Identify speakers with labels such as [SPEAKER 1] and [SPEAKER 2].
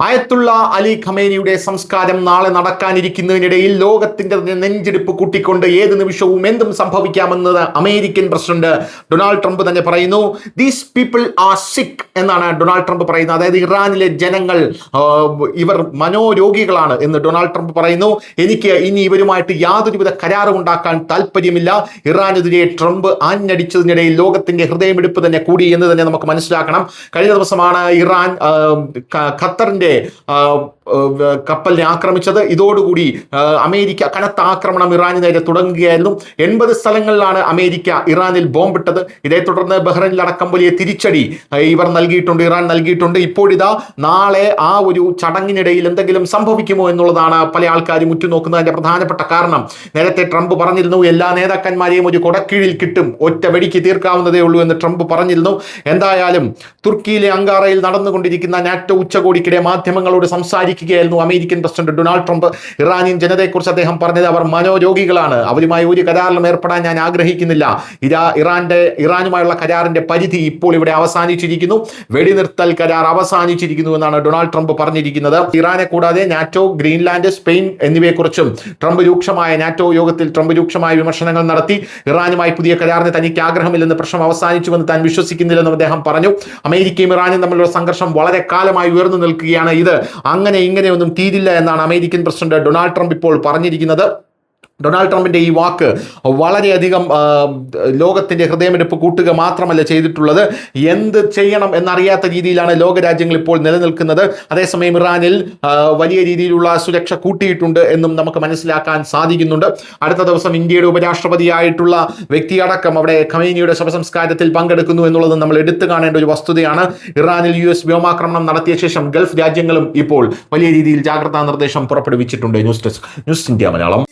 [SPEAKER 1] ആയത്തുള്ള അലി ഖമേനിയുടെ സംസ്കാരം നാളെ നടക്കാനിരിക്കുന്നതിനിടയിൽ ലോകത്തിന്റെ നെഞ്ചെടുപ്പ് കൂട്ടിക്കൊണ്ട് ഏത് നിമിഷവും എന്തും സംഭവിക്കാമെന്ന് അമേരിക്കൻ പ്രസിഡന്റ് ഡൊണാൾഡ് ട്രംപ് തന്നെ പറയുന്നു. ദീസ് പീപ്പിൾ ആർ സിക്ക് എന്നാണ് ഡൊണാൾഡ് ട്രംപ് പറയുന്നത്. അതായത് ഇറാനിലെ ജനങ്ങൾ ഇവർ മനോരോഗികളാണ് എന്ന് ഡൊണാൾഡ് ട്രംപ് പറയുന്നു. എനിക്ക് ഇനി ഇവരുമായിട്ട് യാതൊരുവിധ കരാറും ഉണ്ടാക്കാൻ താല്പര്യമില്ല. ഇറാനെതിരെ ട്രംപ് ആഞ്ഞടിച്ചതിനിടയിൽ ലോകത്തിന്റെ ഹൃദയമിടിപ്പ് തന്നെ കൂടി എന്ന് തന്നെ നമുക്ക് മനസ്സിലാക്കണം. കഴിഞ്ഞ ദിവസമാണ് ഇറാൻ ഖത്തറിന്റെ കപ്പലിനെ ആക്രമിച്ചത്. ഇതോടുകൂടി അമേരിക്ക കനത്ത ആക്രമണം ഇറാന് നേരെ തുടങ്ങുകയായിരുന്നു. 80 സ്ഥലങ്ങളിലാണ് അമേരിക്ക ഇറാനിൽ ബോംബിട്ടത്. ഇതേ തുടർന്ന് ബഹ്റൈനിലടക്കം വലിയ തിരിച്ചടി ഇവർ നൽകിയിട്ടുണ്ട്, ഇറാൻ നൽകിയിട്ടുണ്ട്. ഇപ്പോഴിതാ നാളെ ആ ഒരു ചടങ്ങിനിടയിൽ എന്തെങ്കിലും സംഭവിക്കുമോ എന്നുള്ളതാണ് പല ആൾക്കാരും ഉറ്റുനോക്കുന്നതിന്റെ പ്രധാനപ്പെട്ട കാരണം. നേരത്തെ ട്രംപ് പറഞ്ഞിരുന്നു എല്ലാ നേതാക്കന്മാരെയും ഒരു കൊടക്കീഴിൽ കിട്ടും, ഒറ്റ വെടിക്ക് തീർക്കാവുന്നതേ ഉള്ളൂ എന്ന് ട്രംപ് പറഞ്ഞിരുന്നു. എന്തായാലും തുർക്കിയിലെ അങ്കാറയിൽ നടന്നുകൊണ്ടിരിക്കുന്ന നാറ്റോ ഉച്ചകോടിക്കിടെ മാധ്യമങ്ങളോട് സംസാരിക്കുകയായിരുന്നു American president Donald Trump. Iranian ജനതയെക്കുറിച്ച് അദ്ദേഹം പറഞ്ഞത് അവർ മനോരോഗികളാണ്, അവരുമായി ഒരു കരാറിലും ഏർപ്പെടാൻ ഞാൻ ആഗ്രഹിക്കുന്നില്ല. ഇറാനുമായുള്ള കരാറിന്റെ പരിധി ഇപ്പോൾ ഇവിടെ അവസാനിച്ചിരിക്കുന്നു, വെടിനിർത്തൽ കരാർ അവസാനിച്ചിരിക്കുന്നു എന്നാണ് ഡൊണാൾഡ് ട്രംപ് പറഞ്ഞിരിക്കുന്നത്. ഇറാനെ കൂടാതെ നാറ്റോ, ഗ്രീൻലാൻഡ്, സ്പെയിൻ എന്നിവയെക്കുറിച്ചും നാറ്റോ യോഗത്തിൽ ട്രംപ് രൂക്ഷമായ വിമർശനങ്ങൾ നടത്തി. ഇറാനുമായി പുതിയ കരാറിന് തനിക്ക് ആഗ്രഹമില്ലെന്ന്, പ്രശ്നം അവസാനിച്ചുവെന്ന് താൻ വിശ്വസിക്കുന്നില്ലെന്നും അദ്ദേഹം പറഞ്ഞു. അമേരിക്കയും ഇറാനും തമ്മിലുള്ള സംഘർഷം വളരെ കാലമായി ഉയർന്നു നിൽക്കുകയാണ്. ഇത് അങ്ങനെ ഇങ്ങനെയൊന്നും തീരില്ല എന്നാണ് അമേരിക്കൻ പ്രസിഡന്റ് ഡൊണാൾഡ് ട്രംപ് ഇപ്പോൾ പറഞ്ഞിരിക്കുന്നത്. ഡൊണാൾഡ് ട്രംപിന്റെ ഈ വാക്ക് വളരെയധികം ലോകത്തിന്റെ ഹൃദയമിടിപ്പ് കൂട്ടുക മാത്രമല്ല ചെയ്തിട്ടുള്ളത്, എന്ത് ചെയ്യണം എന്നറിയാത്ത രീതിയിലാണ് ലോകരാജ്യങ്ങൾ ഇപ്പോൾ നിലനിൽക്കുന്നത്. അതേസമയം ഇറാനിൽ വലിയ രീതിയിലുള്ള സുരക്ഷ കൂട്ടിയിട്ടുണ്ട് എന്നും നമുക്ക് മനസ്സിലാക്കാൻ സാധിക്കുന്നുണ്ട്. അടുത്ത ദിവസം ഇന്ത്യയുടെ ഉപരാഷ്ട്രപതിയായിട്ടുള്ള വ്യക്തിയടക്കം അവിടെ ഖമേനിയുടെ ശവസംസ്കാരത്തിൽ പങ്കെടുക്കുന്നു എന്നുള്ളത് നമ്മൾ എടുത്തു കാണേണ്ട ഒരു വസ്തുതയാണ്. ഇറാനിൽ US വ്യോമാക്രമണം നടത്തിയ ശേഷം ഗൾഫ് രാജ്യങ്ങളും ഇപ്പോൾ വലിയ രീതിയിൽ ജാഗ്രതാ നിർദ്ദേശം പുറപ്പെടുവിച്ചിട്ടുണ്ട്. News desk, news India Malayalam.